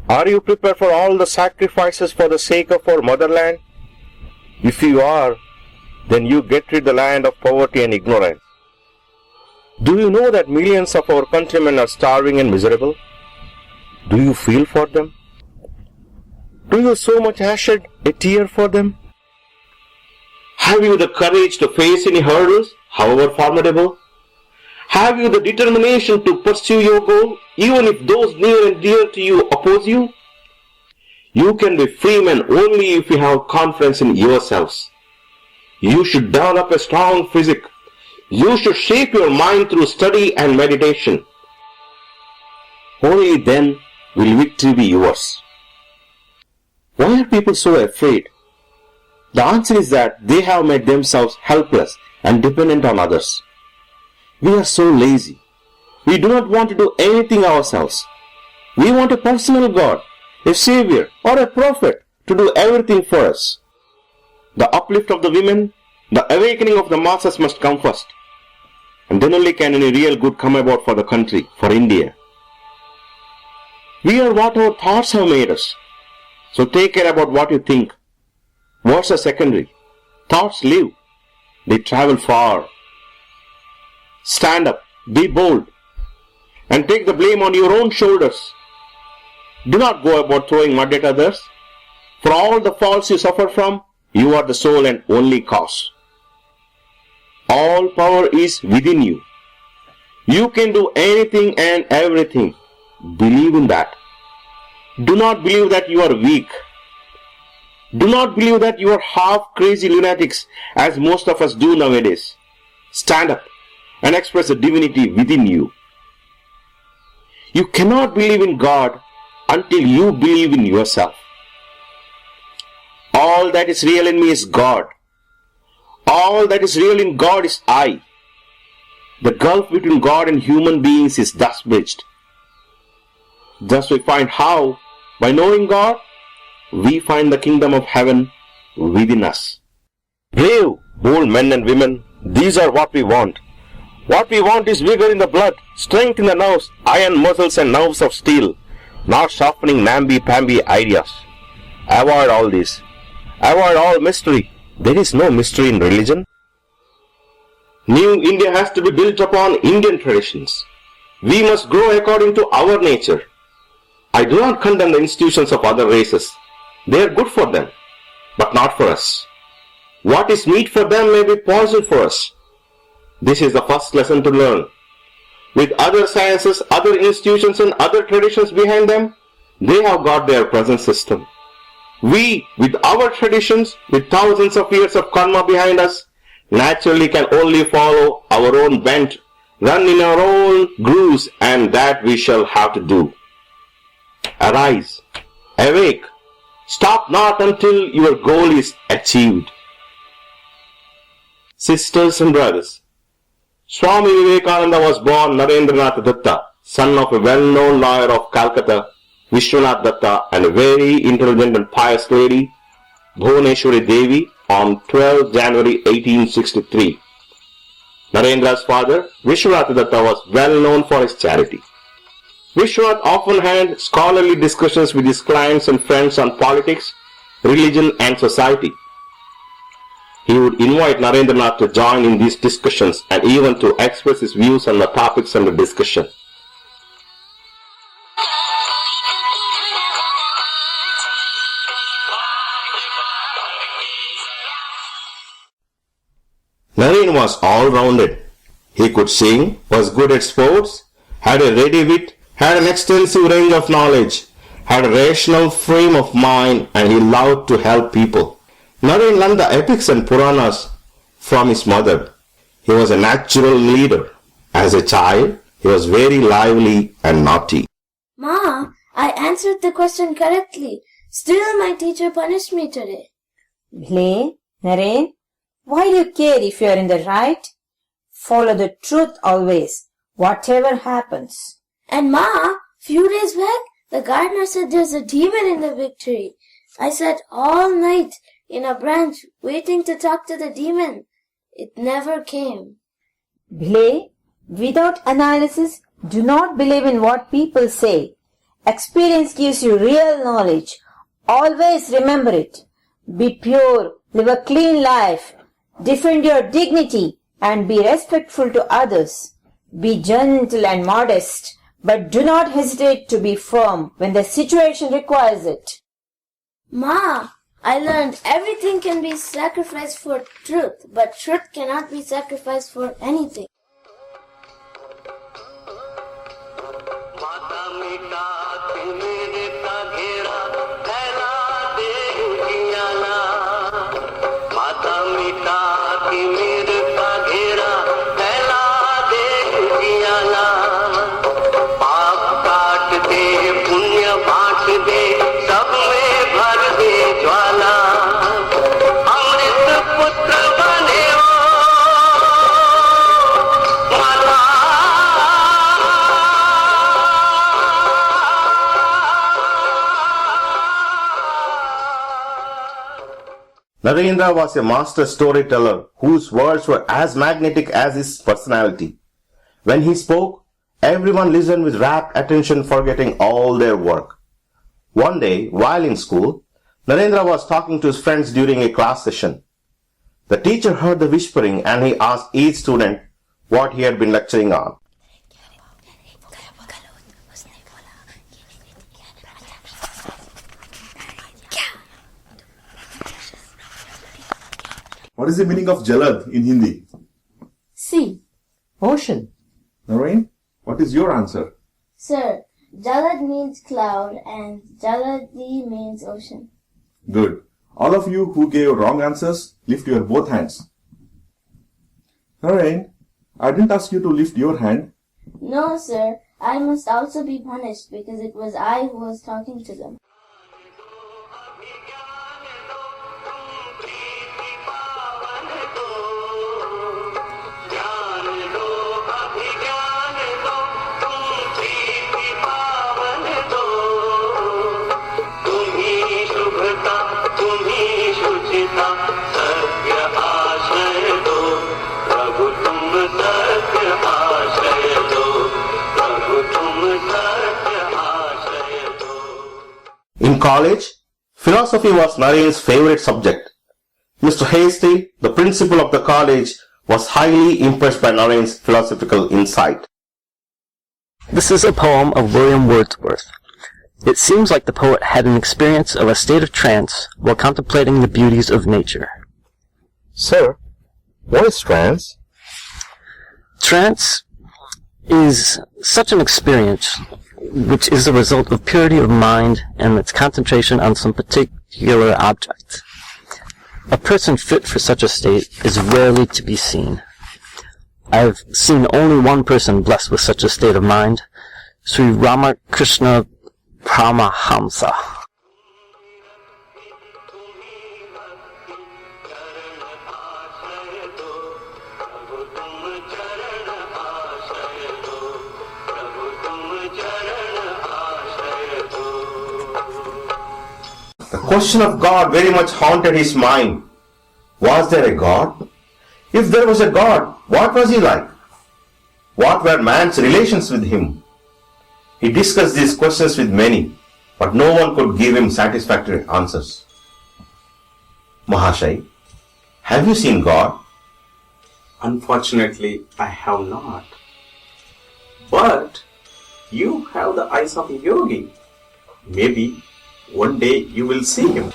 Are you prepared for all the sacrifices for the sake of our motherland? If you are, then you get rid of the land of poverty and ignorance. Do you know that millions of our countrymen are starving and miserable? Do you feel for them? Do you so much shed a tear for them? Have you the courage to face any hurdles, however formidable? Have you the determination to pursue your goal, even if those near and dear to you oppose you? You can be free men only if you have confidence in yourselves. You should develop a strong physique. You should shape your mind through study and meditation. Only then will victory be yours. Why are people so afraid? The answer is that they have made themselves helpless and dependent on others. We are so lazy. We do not want to do anything ourselves. We want a personal God, a savior or a prophet to do everything for us. The uplift of the women, the awakening of the masses must come first. And then only can any real good come about for the country, for India. We are what our thoughts have made us. So take care about what you think. Words are secondary. Thoughts live. They travel far. Stand up, be bold, and take the blame on your own shoulders. Do not go about throwing mud at others. For all the faults you suffer from, you are the sole and only cause. All power is within you. You can do anything and everything. Believe in that. Do not believe that you are weak. Do not believe that you are half crazy lunatics as most of us do nowadays. Stand up and express the divinity within you. You cannot believe in God until you believe in yourself. All that is real in me is God. All that is real in God is I. The gulf between God and human beings is thus bridged. Thus we find how, by knowing God, we find the kingdom of heaven within us. Brave, bold men and women, these are what we want. What we want is vigor in the blood, strength in the nerves, iron muscles and nerves of steel, not sharpening namby-pamby ideas. Avoid all this. Avoid all mystery. There is no mystery in religion. New India has to be built upon Indian traditions. We must grow according to our nature. I do not condemn the institutions of other races. They are good for them, but not for us. What is meat for them may be poison for us. This is the first lesson to learn. With other sciences, other institutions and other traditions behind them, they have got their present system. We, with our traditions, with thousands of years of karma behind us, naturally can only follow our own bent, run in our own grooves, and that we shall have to do. Arise, awake, stop not until your goal is achieved. Sisters and brothers, Swami Vivekananda was born Narendranath Datta, son of a well-known lawyer of Calcutta, Vishwanath Datta, and a very intelligent and pious lady, Bhuvaneshwari Devi, on 12 January 1863. Narendra's father, Vishwanath Datta, was well known for his charity. Vishwanath often had scholarly discussions with his clients and friends on politics, religion and society. He would invite Narendranath to join in these discussions and even to express his views on the topics under discussion. Naren was all-rounded. He could sing, was good at sports, had a ready wit, had an extensive range of knowledge, had a rational frame of mind, and he loved to help people. Naren learned the epics and Puranas from his mother. He was a natural leader. As a child, he was very lively and naughty. Ma, I answered the question correctly. Still, my teacher punished me today. Blay, Naren, why do you care if you are in the right? Follow the truth always, whatever happens. And Ma, few days back, the gardener said there's a demon in the victory. I sat all night in a branch waiting to talk to the demon. It never came. Blay, without analysis, do not believe in what people say. Experience gives you real knowledge. Always remember it. Be pure, live a clean life, defend your dignity, and be respectful to others. Be gentle and modest, but do not hesitate to be firm when the situation requires it. Ma, I learned everything can be sacrificed for truth, but truth cannot be sacrificed for anything. Narendra was a master storyteller whose words were as magnetic as his personality. When he spoke, everyone listened with rapt attention, forgetting all their work. One day, while in school, Narendra was talking to his friends during a class session. The teacher heard the whispering and he asked each student what he had been lecturing on. What is the meaning of Jalad in Hindi? Sea, ocean. Narain, what is your answer? Sir, Jalad means cloud and Jaladi means ocean. Good. All of you who gave wrong answers, lift your both hands. Narain, I didn't ask you to lift your hand. No, sir, I must also be punished because it was I who was talking to them. In college, philosophy was Naren's favorite subject. Mr. Hasty, the principal of the college, was highly impressed by Naren's philosophical insight. This is a poem of William Wordsworth. It seems like the poet had an experience of a state of trance while contemplating the beauties of nature. Sir, what is trance? Trance is such an experience which is the result of purity of mind and its concentration on some particular object. A person fit for such a state is rarely to be seen. I have seen only one person blessed with such a state of mind, Sri Ramakrishna Paramahamsa. The question of God very much haunted his mind. Was there a God? If there was a God, what was he like? What were man's relations with him? He discussed these questions with many, but no one could give him satisfactory answers. Mahashai, have you seen God? Unfortunately, I have not. But you have the eyes of a yogi. Maybe one day you will see him.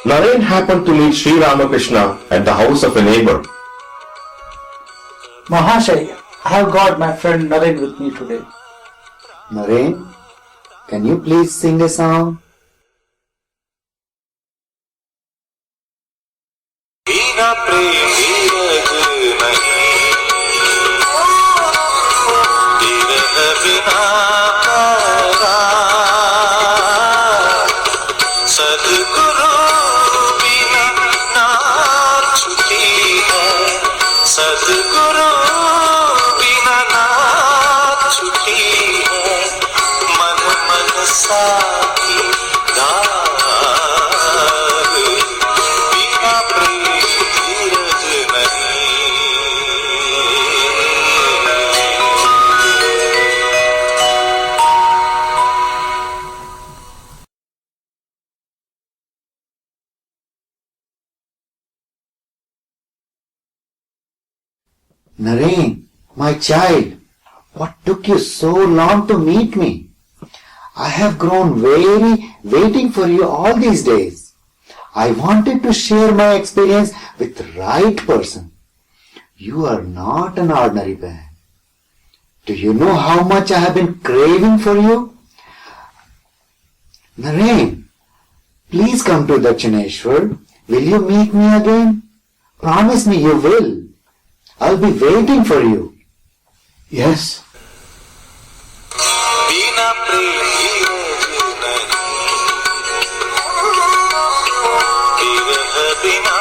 Naren happened to meet Sri Ramakrishna at the house of a neighbor. Mahashay, I have got my friend Naren with me today. Naren, can you please sing a song? Naren, my child, what took you so long to meet me? I have grown weary waiting for you all these days. I wanted to share my experience with the right person. You are not an ordinary man. Do you know how much I have been craving for you? Naren, please come to Dakshineshwar. Will you meet me again? Promise me you will. I'll be waiting for you. Yes. बिना